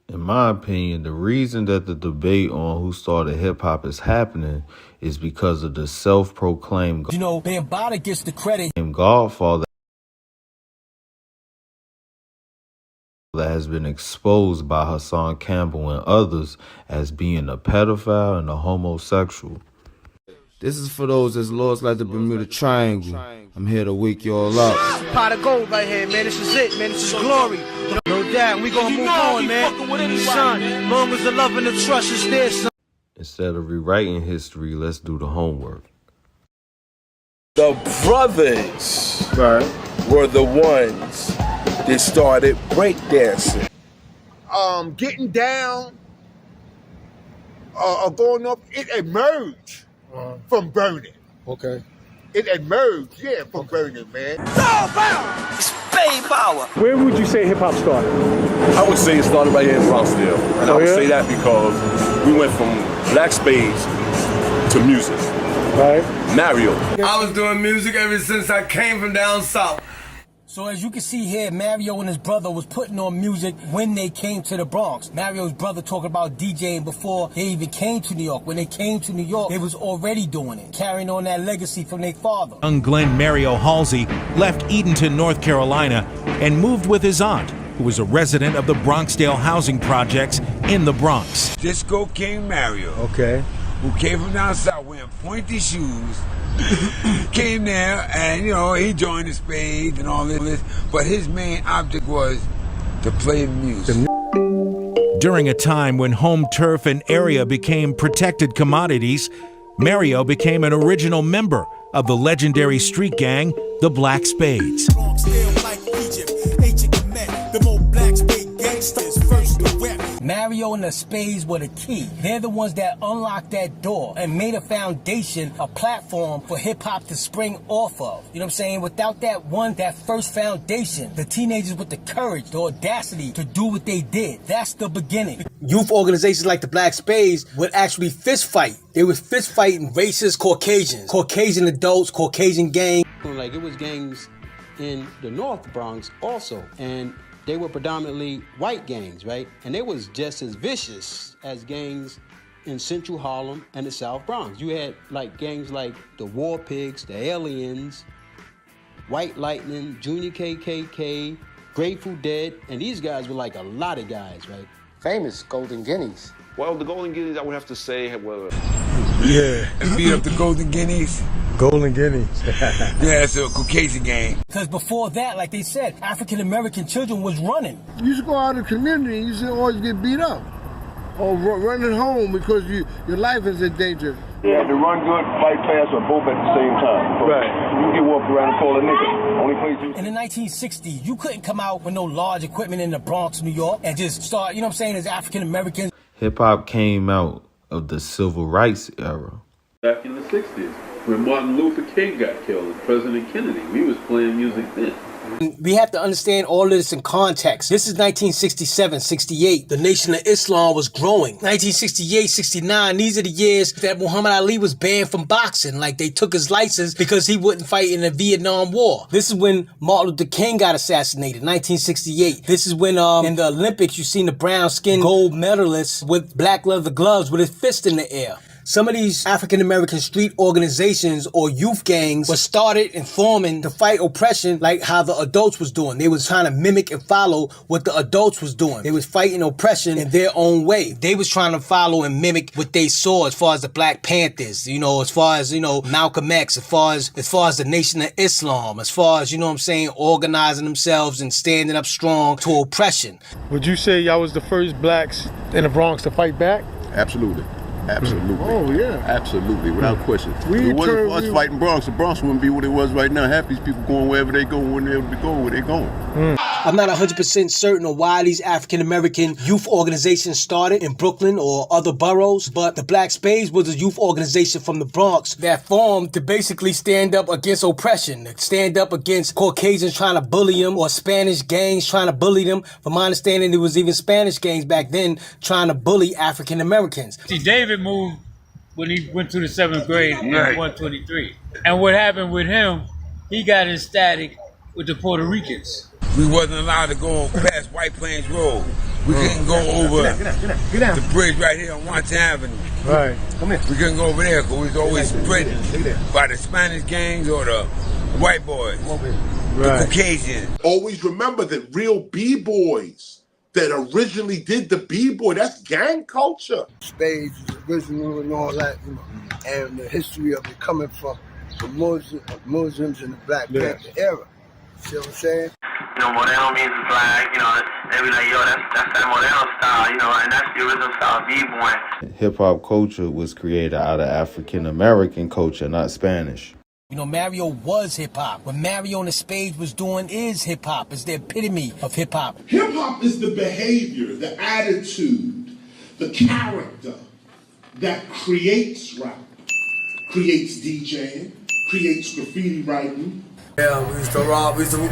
In my opinion, the reason that the debate on who started hip-hop is happening is because of the self-proclaimed Bambatta gets the credit. Godfather that has been exposed by Hassan Campbell and others as being a pedophile and a homosexual. This is for those that's lost like the Bermuda Triangle. I'm here to wake y'all up. Pot of gold right here, man. This is it, man. This is glory. No doubt. We gonna move on, man. Son, long as the love and the trust is there, son. Instead of rewriting history, let's do the homework. The brothers were the ones that started breakdancing. Getting down, going up, it emerged from burning. Okay. It emerged, from burning, man. Spade power. Where would you say hip-hop started? I would say it started right here in Bronxdale. And I would say that because we went from black spades to music. Right. Mario. I was doing music ever since I came from down south. So as you can see here, Mario and his brother was putting on music when they came to the Bronx. Mario's brother talking about DJing before they even came to New York. When they came to New York, they was already doing it, carrying on that legacy from their father. Young Glenn Mario Halsey left Edenton, North Carolina, and moved with his aunt, who was a resident of the Bronxdale housing projects in the Bronx. Disco King Mario. Okay. Who came from down south wearing pointy shoes, came there and, he joined the spades and all this, but his main object was to play music. During a time when home turf and area became protected commodities, Mario became an original member of the legendary street gang, the Black Spades. Mario and the Spades were the key. They're the ones that unlocked that door and made a foundation, a platform for hip-hop to spring off of. You know what I'm saying? Without that first foundation, the teenagers with the courage, the audacity to do what they did, that's the beginning. Youth organizations like the Black Spades would actually fist fight. They would fist fighting racist Caucasians, Caucasian adults, Caucasian gangs. Like it was gangs in the North Bronx also, and they were predominantly white gangs, right? And they was just as vicious as gangs in Central Harlem and the South Bronx. You had like gangs like the War Pigs, the Aliens, White Lightning, Junior KKK, Grateful Dead, and these guys were like a lot of guys, right? Famous Golden Guineas. Well, the Golden Guineas, I would have to say, were... Yeah, and beat up the Golden Guineas. Golden Guineas. Yeah, it's a Caucasian gang. Because before that, like they said, African-American children was running. You used to go out in the community and you used to always get beat up. Or running home because your life is in danger. Yeah, to run good, fight fast, or both at the same time. Right. You get walked around and call a nigga. Only place you... In the 1960s, you couldn't come out with no large equipment in the Bronx, New York, and just start, you know what I'm saying, as African-Americans. Hip-hop came out of the civil rights era. Back in the 60s, when Martin Luther King got killed and President Kennedy, we was playing music then. We have to understand all of this in context. This is 1967, 68. The Nation of Islam was growing. 1968, 69, these are the years that Muhammad Ali was banned from boxing. Like, they took his license because he wouldn't fight in the Vietnam War. This is when Martin Luther King got assassinated, 1968. This is when in the Olympics, you seen the brown-skinned gold medalist with black leather gloves with his fist in the air. Some of these African-American street organizations or youth gangs were started and forming to fight oppression like how the adults was doing. They was trying to mimic and follow what the adults was doing. They was fighting oppression in their own way. They was trying to follow and mimic what they saw as far as the Black Panthers, as far as, Malcolm X, as far as the Nation of Islam, as far as, organizing themselves and standing up strong to oppression. Would you say y'all was the first blacks in the Bronx to fight back? Absolutely. Absolutely. Oh, yeah. Absolutely, without question. If it wasn't for us fighting Bronx, the Bronx wouldn't be what it was right now. Half these people going wherever they go wouldn't be able to be going where they going. I'm not 100% certain on why these African-American youth organizations started in Brooklyn or other boroughs, but the Black Spades was a youth organization from the Bronx that formed to basically stand up against oppression, to stand up against Caucasians trying to bully them or Spanish gangs trying to bully them. From my understanding, there was even Spanish gangs back then trying to bully African-Americans. See, David moved when he went to the 7th grade in 123. And what happened with him, he got ecstatic with the Puerto Ricans. We wasn't allowed to go past White Plains Road. We couldn't go over Get down. the bridge right here on Watson Avenue. Right. Come here. We couldn't go over there because we was always spread by the Spanish gangs or the white boys, the Caucasians. Always remember that real B-boys that originally did the B-boy, that's gang culture. Spades is original and all that, you know, and the history of it coming from the Muslims in the Black Panther era. See what I'm saying? You know, Modelo means it's like, you know, they be like, yo, that's that Modelo style, you know, and that's the original style of B-boy. Hip-hop culture was created out of African-American culture, not Spanish. You know, Mario was hip-hop. What Mario and the Spades was doing is hip-hop. It's the epitome of hip-hop. Hip-hop is the behavior, the attitude, the character that creates rap, creates DJing, creates graffiti writing. Yeah, we used to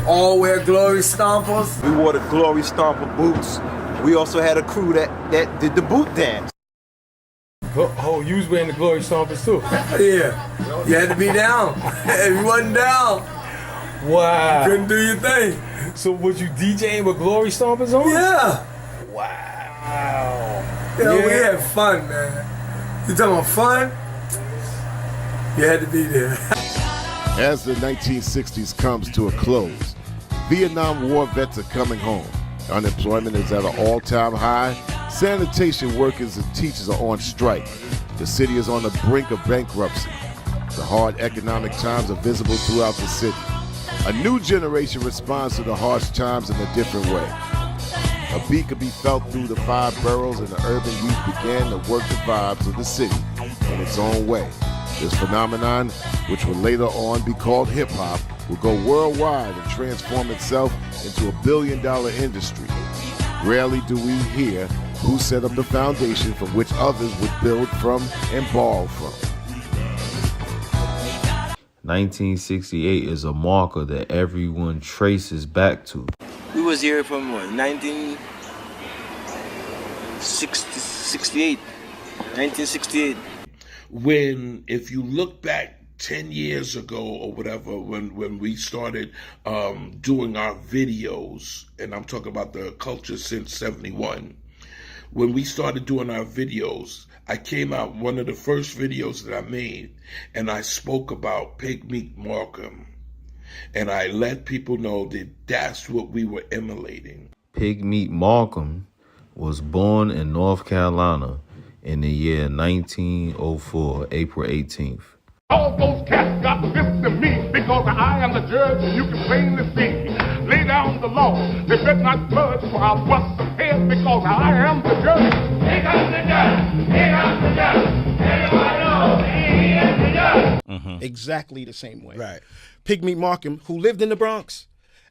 all wear Glory Stompers. We wore the Glory Stomper boots. We also had a crew that did the boot dance. Oh, you was wearing the Glory Stompers too? Yeah, you had to be down. If you wasn't down, wow, you couldn't do your thing. So was you DJing with Glory Stompers on? Yeah. Wow. Yeah, we had fun, man. You talking about fun? You had to be there. As the 1960s comes to a close, Vietnam War vets are coming home. Unemployment is at an all-time high. Sanitation workers and teachers are on strike. The city is on the brink of bankruptcy. The hard economic times are visible throughout the city. A new generation responds to the harsh times in a different way. A beat could be felt through the 5 boroughs, and the urban youth began to work the vibes of the city in its own way. This phenomenon, which will later on be called hip-hop, will go worldwide and transform itself into a billion-dollar industry. Rarely do we hear who set up the foundation from which others would build from and borrow from. 1968 is a marker that everyone traces back to. We was here from what, 1968. When, if you look back 10 years ago or whatever, when we started doing our videos, and I'm talking about the culture since 71, when we started doing our videos, I came out, one of the first videos that I made, and I spoke about Pig Meat Markham, and I let people know that that's what we were emulating. Pig Meat Markham was born in North Carolina in the year 1904, April 18th. All those cats got this to me because I am the judge and you can plainly see. Lay down the law, they better not budge or I'll bust some heads because I am the judge. Here comes the judge, here comes the judge. Everybody knows he is the judge. Exactly the same way. Right. Pig Meat Markham, who lived in the Bronx,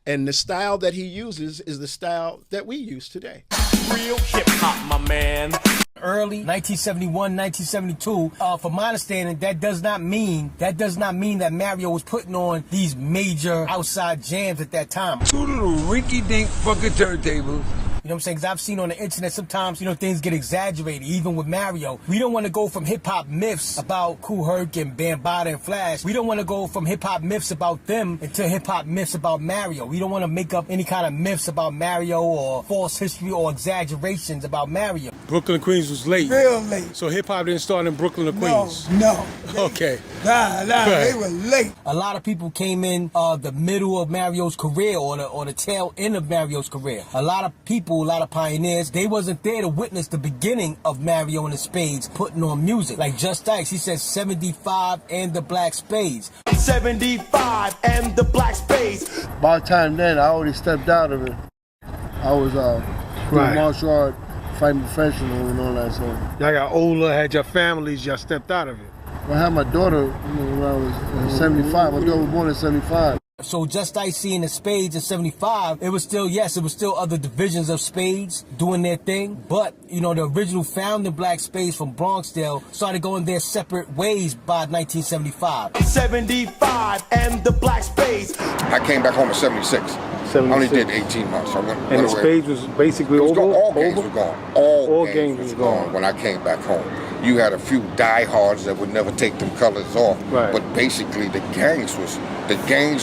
and the style that he uses is the style that we use today. Real hip hop, my man. Early 1971, 1972. From my understanding, that does not mean that Mario was putting on these major outside jams at that time. 2 little rinky-dink fucking turntables. You know what I'm saying? Because I've seen on the internet sometimes, you know, things get exaggerated, even with Mario. We don't want to go from hip-hop myths about Kool Herc and Bambatta and Flash. We don't want to go from hip-hop myths about them into hip-hop myths about Mario. We don't want to make up any kind of myths about Mario or false history or exaggerations about Mario. Brooklyn and Queens was late. Real late. So hip-hop didn't start in Brooklyn or Queens? No. Okay. Nah, they were late. A lot of people came in the middle of Mario's career or the tail end of Mario's career. A lot of people, a lot of pioneers, they wasn't there to witness the beginning of Mario and the Spades putting on music. Like Just Ice, he said 75 and the Black Spades. 75 and the Black Spades. By the time then, I already stepped out of it. I was doing martial art, fighting professional and all that stuff. Y'all got older, had your families, y'all stepped out of it. I had my daughter when I was 75. My daughter was born in 75. So Just Ice seeing the Spades in 75, it was still other divisions of Spades doing their thing. But, you know, the original founding Black Spades from Bronxdale started going their separate ways by 1975. 75 and the Black Spades. I came back home in 76. I only did 18 months. I went and the away. Spades was basically over? All games were gone. All games was gone when I came back home. You had a few diehards that would never take them colors off. Right. But basically the gangs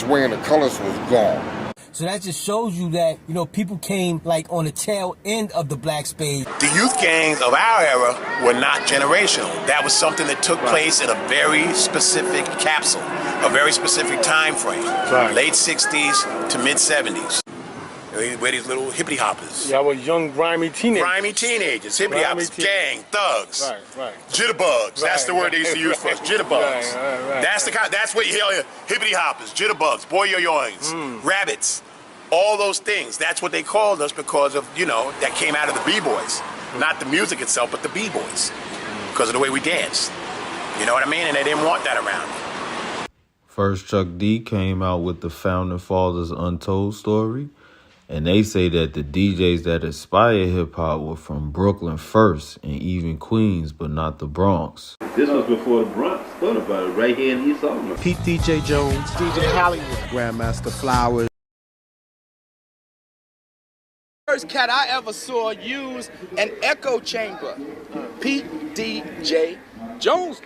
wearing the colors was gone. So that just shows you that, you know, people came like on the tail end of the black spade. The youth gangs of our era were not generational. That was something that took place in a very specific capsule, a very specific time frame, late 60s to mid 70s. Where these little hippity hoppers. Yeah, I was young, grimy teenagers. Grimy teenagers, hippity hoppers, gang, thugs, jitterbugs. That's the word they used to use for us, jitterbugs. That's the kind. That's what you hear, hippity hoppers, jitterbugs, boy yo yoings, rabbits, all those things. That's what they called us because of, you know, that came out of the b-boys, not the music itself, but the b-boys, because of the way we danced. You know what I mean? And they didn't want that around. First, Chuck D came out with the Founding Fathers Untold story. And they say that the DJs that inspired hip-hop were from Brooklyn first and even Queens, but not the Bronx. This was before the Bronx thought about it, right here in East Harlem. Pete DJ Jones, DJ Hollywood, Grandmaster Flowers. First cat I ever saw use an echo chamber. Pete DJ Jones.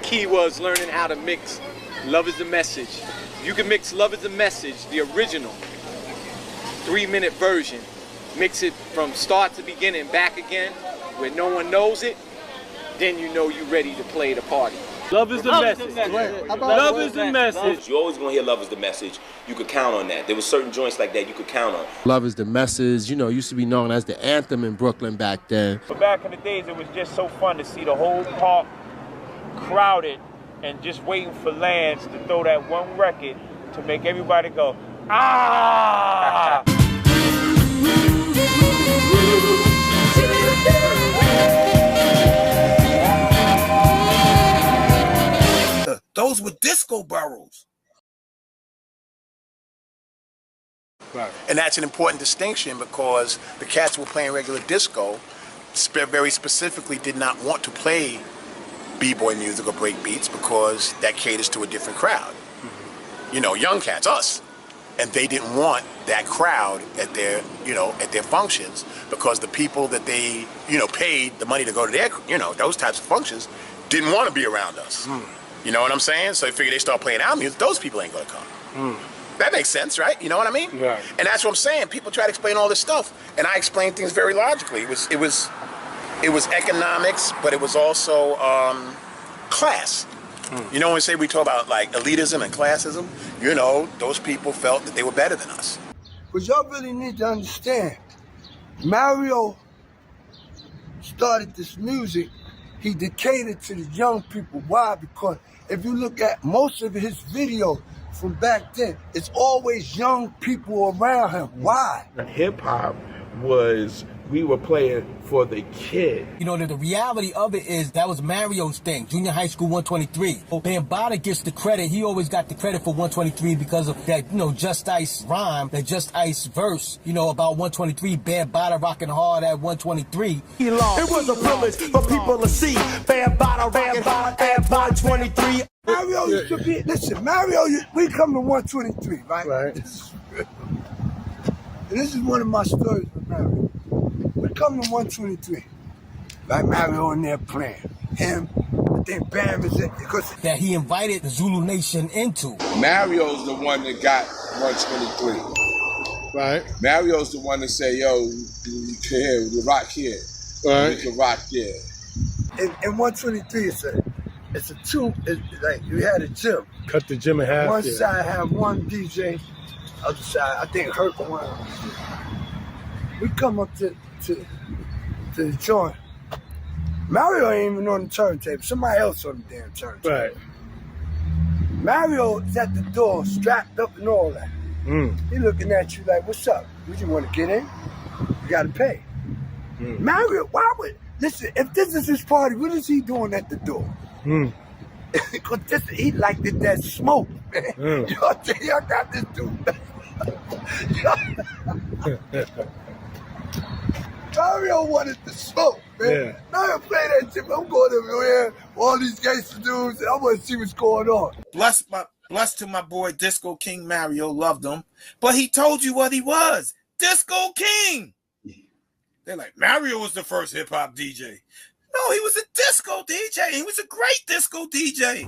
Key was learning how to mix Love Is the Message. You can mix Love Is the Message, the original 3-minute version, mix it from start to beginning back again, where no one knows it, then you know you're ready to play the party. Love is the message. Love is the message. You're always gonna hear Love Is the Message. You could count on that. There were certain joints like that you could count on. Love Is the Message, you know, used to be known as the anthem in Brooklyn back then. But back in the days, it was just so fun to see the whole park crowded and just waiting for Lance to throw that one record to make everybody go, ah! Those were disco burrows. Right. And that's an important distinction because the cats who were playing regular disco very specifically did not want to play b-boy music or break beats because that caters to a different crowd. You know, young cats, us. And they didn't want that crowd at their, you know, at their functions because the people that they, you know, paid the money to go to their, you know, those types of functions didn't want to be around us. You know what I'm saying? So they figure they start playing our music, those people ain't gonna come. That makes sense, right? You know what I mean? Right. And that's what I'm saying. People try to explain all this stuff, and I explain things very logically. It was economics, but it was also class. You know, when we talk about like elitism and classism, you know, those people felt that they were better than us. But y'all really need to understand, Mario started this music, he catered to the young people. Why? Because if you look at most of his videos from back then, it's always young people around him. Why? Hip hop was, we were playing for the kid. You know, the reality of it is that was Mario's thing, Junior High School 123. Bambatta gets the credit. He always got the credit for 123 because of that, you know, Just Ice rhyme, that Just Ice verse, you know, about 123, Bambatta rocking hard at 123. It was a privilege for people to see Bambatta rocking hard at 123. Mario used to be, listen, Mario, we come to 123, right? Right. And this is one of my stories with Mario. We come to 123, like Mario in there playing. Him, I think Bam is it, because that he invited the Zulu Nation into. Mario's the one that got 123. Right. Mario's the one that said, yo, we rock here. Right. We can rock there. In 123, it's a two, like you had a gym. Cut the gym in half. One side had one DJ, other side, I think Herc one. We come up to the joint. Mario ain't even on the turntable. Somebody else on the damn turntable. Right. Mario is at the door, strapped up and all that. He looking at you like, what's up? Would you want to get in? You got to pay. Mario, why would, listen, if this is his party, what is he doing at the door? Because he liked that smoke, man. Y'all got this dude. Mario wanted to smoke, man. Yeah. Mario play that shit. I'm going over here, all these gangster dudes, and I want to see what's going on. Bless to my boy Disco King Mario, loved him. But he told you what he was. Disco King. They're like, Mario was the first hip-hop DJ. No, he was a disco DJ. He was a great disco DJ.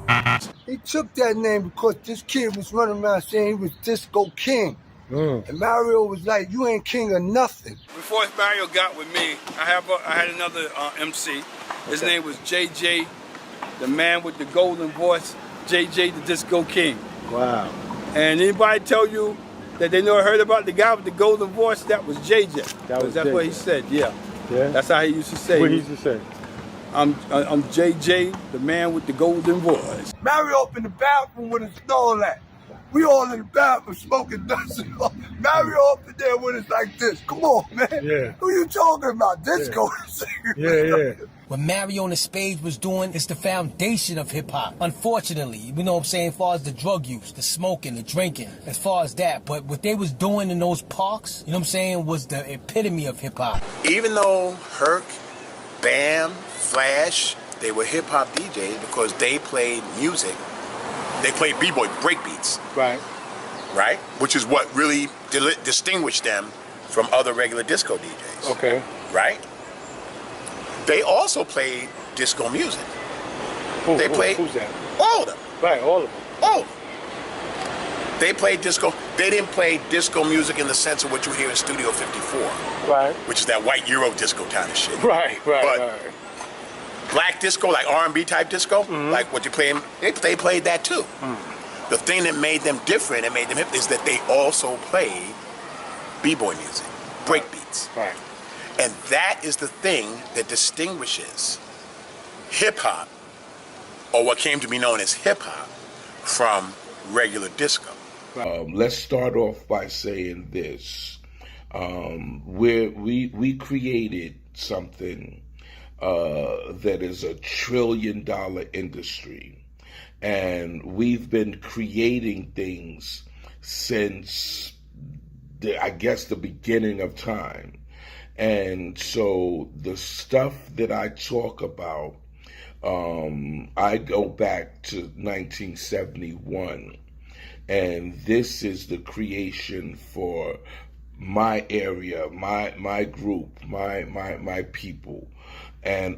He took that name because this kid was running around saying he was Disco King. And Mario was like, you ain't king of nothing. Before Mario got with me, I had another MC. His name was JJ, the man with the golden voice, JJ the Disco King. Wow. And anybody tell you that they never heard about the guy with the golden voice, that was JJ. That's JJ. what he said, yeah. Yeah? That's how he used to say. What he used to say? I'm JJ, the man with the golden voice. Mario up in the bathroom with us and all that. We all in the bathroom smoking dust. Mario up in there with us like this. Come on, man. Yeah. Who you talking about? Disco. Yeah. What Mario on the stage was doing is the foundation of hip-hop. Unfortunately, you know what I'm saying, as far as the drug use, the smoking, the drinking, as far as that. But what they was doing in those parks, you know what I'm saying, was the epitome of hip-hop. Even though Herc, Bam, Flash, they were hip-hop DJs because they played music. They played b-boy breakbeats. Right. Right? Which is what really distinguished them from other regular disco DJs. Okay. Right? They also played disco music. Who's that? All of them. Right, all of them. All of them. They played disco. They didn't play disco music in the sense of what you hear in Studio 54. Right. Which is that white Euro disco kind of shit. Right. But black disco, like R&B type disco, like what you play, they played that too. The thing that made them different and made them hip is that they also played b-boy music, breakbeats. Right. And that is the thing that distinguishes hip-hop, or what came to be known as hip-hop, from regular disco. Let's start off by saying this. We created something that is $1 trillion industry. And we've been creating things since, the beginning of time. And so the stuff that I talk about, I go back to 1971. And this is the creation for my area, my group, my people. And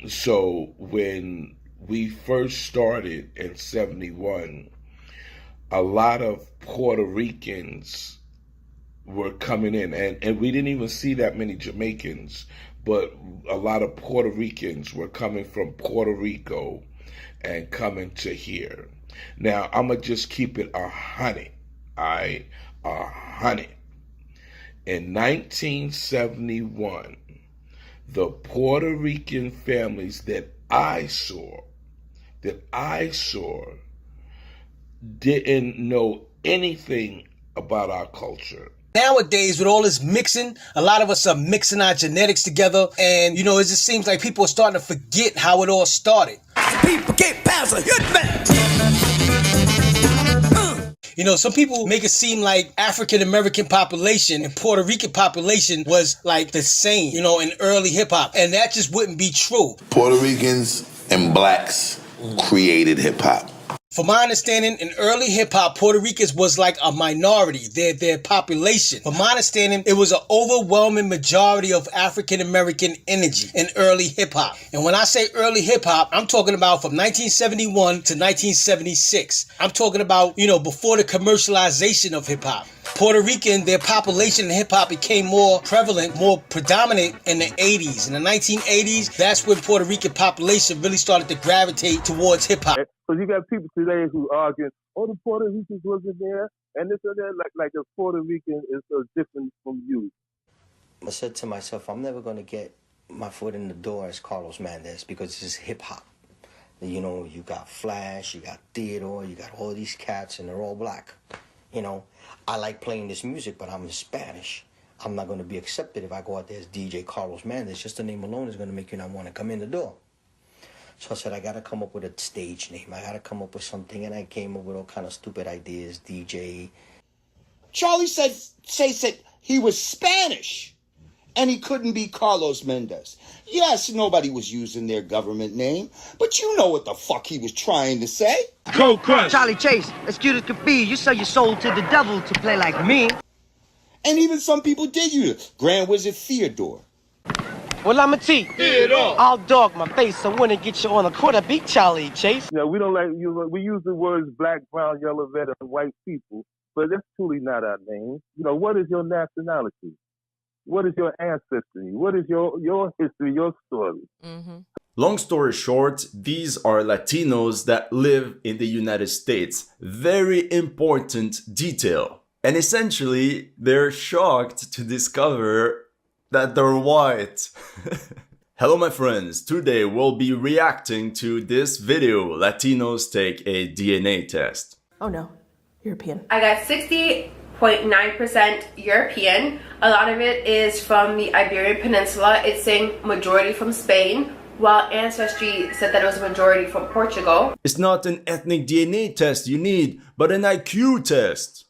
so when we first started in 71, a lot of Puerto Ricans were coming in, and we didn't even see that many Jamaicans, but a lot of Puerto Ricans were coming from Puerto Rico and coming to here. Now, I'm going to just keep it 100, all right? 100. In 1971, the Puerto Rican families that I saw didn't know anything about our culture. Nowadays, with all this mixing, a lot of us are mixing our genetics together, and, it just seems like people are starting to forget how it all started. People get past a hitman. Some people make it seem like African-American population and Puerto Rican population was like the same, in early hip-hop. And that just wouldn't be true. Puerto Ricans and blacks created hip-hop. From my understanding, in early hip-hop, Puerto Ricans was like a minority, their population. From my understanding, it was an overwhelming majority of African-American energy in early hip-hop. And when I say early hip-hop, I'm talking about from 1971 to 1976. I'm talking about, before the commercialization of hip-hop. Puerto Rican, their population in hip-hop became more prevalent, more predominant in the 80s. In the 1980s, that's when Puerto Rican population really started to gravitate towards hip-hop. Because you got people today who argue, the Puerto Ricans wasn't there, and this and that, like a Puerto Rican is so different from you. I said to myself, I'm never going to get my foot in the door as Carlos Mendez because this is hip-hop. You got Flash, you got Theodore, you got all these cats, and they're all black. I like playing this music, but I'm in Spanish. I'm not going to be accepted if I go out there as DJ Carlos Mendez. Just the name alone is going to make you not want to come in the door. So I said, I got to come up with a stage name. I got to come up with something. And I came up with all kind of stupid ideas, DJ. Charlie said he was Spanish and he couldn't be Carlos Mendez. Yes, nobody was using their government name, but you know what the fuck he was trying to say. Cold Crush. Charlie Chase, as cute as could be, you sell your soul to the devil to play like me. And even some people did use it. Grand Wizard Theodore. Well, I'm a T. I'll dog my face. I want to get you on a quarter beat, Charlie Chase. Yeah, we don't like use. We use the words black, brown, yellow, red, and white people, but that's truly not our name. You know, what is your nationality? What is your ancestry? What is your history, your story? Long story short, these are Latinos that live in the United States. Very important detail. And essentially, they're shocked to discover that they're white. Hello my friends, today we'll be reacting to this video, Latinos take a DNA test. Oh no, European. I got 60.9% European. A lot of it is from the Iberian Peninsula. It's saying majority from Spain, while Ancestry said that it was a majority from Portugal. It's not an ethnic DNA test you need, but an IQ test.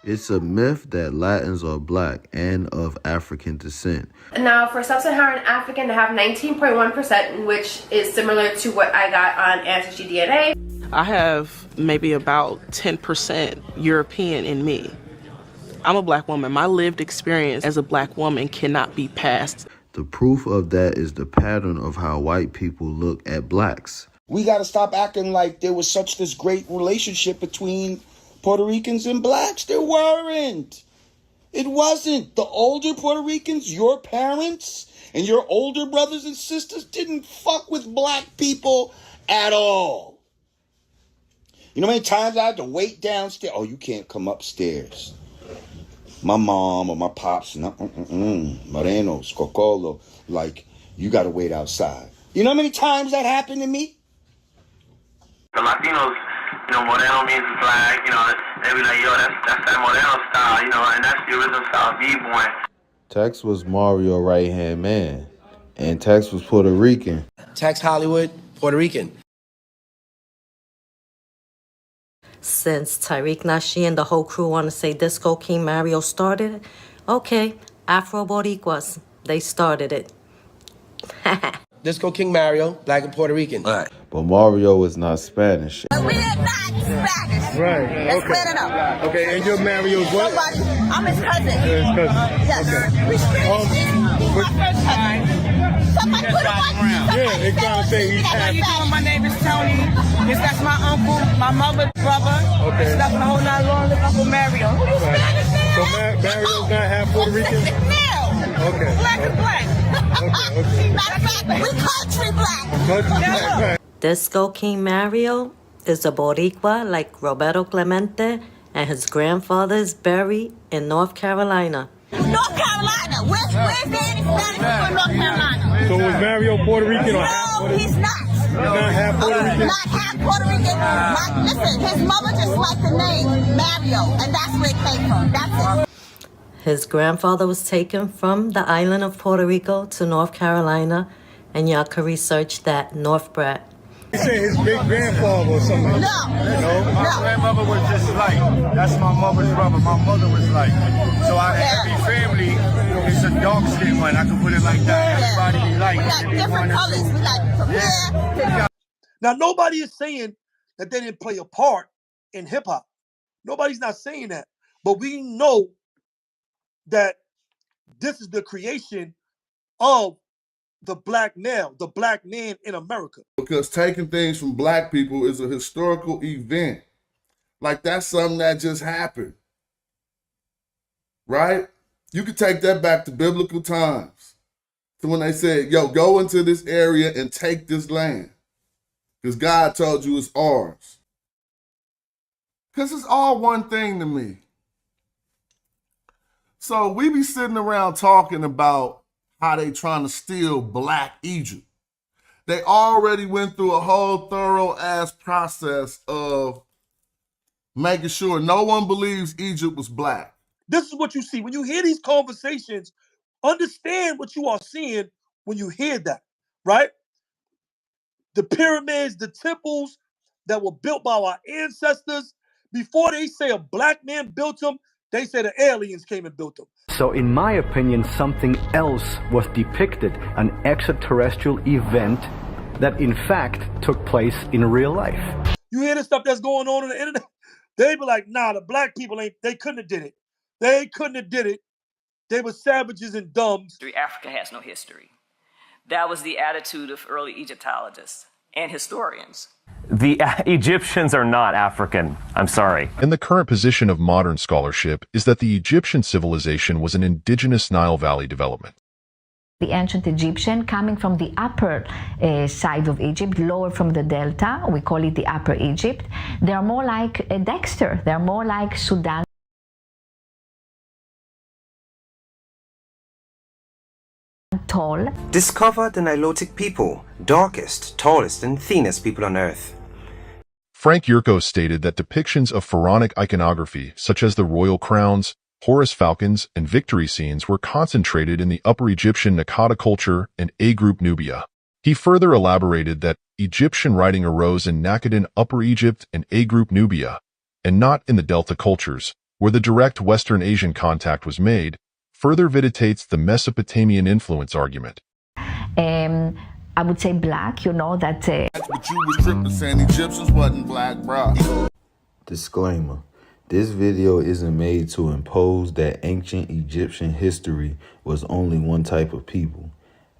It's a myth that Latins are black and of African descent. Now, for Sub-Saharan African, they have 19.1%, which is similar to what I got on Ancestry DNA. I have maybe about 10% European in me. I'm a black woman. My lived experience as a black woman cannot be passed. The proof of that is the pattern of how white people look at blacks. We got to stop acting like there was such this great relationship between Puerto Ricans and blacks. There weren't. It wasn't. The older Puerto Ricans, your parents and your older brothers and sisters didn't fuck with black people at all. You know how many times I had to wait downstairs? Oh, you can't come upstairs. My mom or my pops, Morenos, Cocolo, like, you got to wait outside. You know how many times that happened to me? The Latinos, you know, Moreno means black, you know, they be like, yo, that's that Moreno style, you know, and that's the original style of B-boy. Tex was Mario right-hand man, and Tex was Puerto Rican. Tex Hollywood, Puerto Rican. Since Tariq Nasheed and the whole crew want to say Disco King Mario started it, okay, Afro Boricuas, they started it. Disco King Mario, black and Puerto Rican. All right. But Mario is not Spanish. We are not Spanish. Right. Let's Okay. clear it up. Okay, and your Mario's what? Somebody, I'm his cousin. His cousin. Yes. Okay. He's my first cousin. Somebody put him on. Yeah, they trying to say he's How half. you doing? My name is Tony. That's my uncle, my mother's brother. Okay. Stuff in the whole nine long, live Uncle Mario. Who you Spanish now? So Mario's not half Puerto Rican? No. Okay. Black is black. Okay. Matter of fact, we country black. Country black, right. Disco King Mario is a Boricua like Roberto Clemente, and his grandfather is buried in North Carolina. North Carolina. Where's Daddy Spanish from North Carolina? So was Mario Puerto Rican or half No, Puerto Rican? he's not. He's not half Puerto Rican? Not half Puerto Rican. Listen, his mother just liked the name Mario, and that's where it came from. That's it. His grandfather was taken from the island of Puerto Rico to North Carolina, and y'all can research that, North Brat. You say his big grandfather or something? No. My grandmother was just like, that's my mother's brother. My mother was like. So every family is a dark skinned one. I can put it like that. Everybody be like. We got different colors. We like from here. Now, nobody is saying that they didn't play a part in hip hop. Nobody's not saying that. But we know that this is the creation of the black male, the black man in America. Because taking things from black people is a historical event. Like that's something that just happened. Right? You could take that back to biblical times. To when they said, yo, go into this area and take this land. Because God told you it's ours. Because it's all one thing to me. So we be sitting around talking about how they trying to steal Black Egypt. They already went through a whole thorough ass process of making sure no one believes Egypt was black. This is what you see. When you hear these conversations, understand what you are seeing when you hear that, right? The pyramids, the temples that were built by our ancestors, before they say a black man built them, they say the aliens came and built them. So in my opinion, something else was depicted, an extraterrestrial event that in fact took place in real life. You hear the stuff that's going on the internet? They be like, nah, the black people they couldn't have did it. They couldn't have did it. They were savages and dumbs. Africa has no history. That was the attitude of early Egyptologists and historians. The Egyptians are not African. I'm sorry. And the current position of modern scholarship is that the Egyptian civilization was an indigenous Nile Valley development. The ancient Egyptian coming from the upper side of Egypt, lower from the delta, we call it the Upper Egypt. They are more like Dexter. They are more like Sudan. Tall. Discover the Nilotic people, darkest, tallest, and thinnest people on earth. Frank Yurko stated that depictions of pharaonic iconography, such as the royal crowns, Horus falcons, and victory scenes were concentrated in the Upper Egyptian Naqada culture and A-group Nubia. He further elaborated that Egyptian writing arose in Naqadan Upper Egypt and A-group Nubia, and not in the Delta cultures, where the direct Western Asian contact was made, further validates the Mesopotamian influence argument. I would say black, you know, that... But you was tripping saying Egyptians wasn't black, bruh. Disclaimer. This video isn't made to impose that ancient Egyptian history was only one type of people.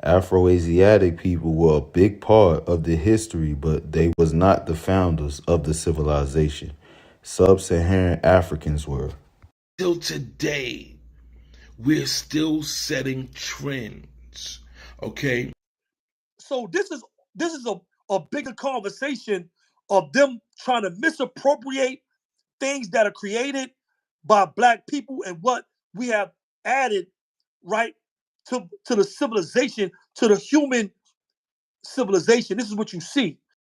Afro-Asiatic people were a big part of the history, but they was not the founders of the civilization. Sub-Saharan Africans were. Till today, we're still setting trends, okay? So this is a bigger conversation of them trying to misappropriate things that are created by black people and what we have added, right, to the civilization, to the human civilization. This is what you see.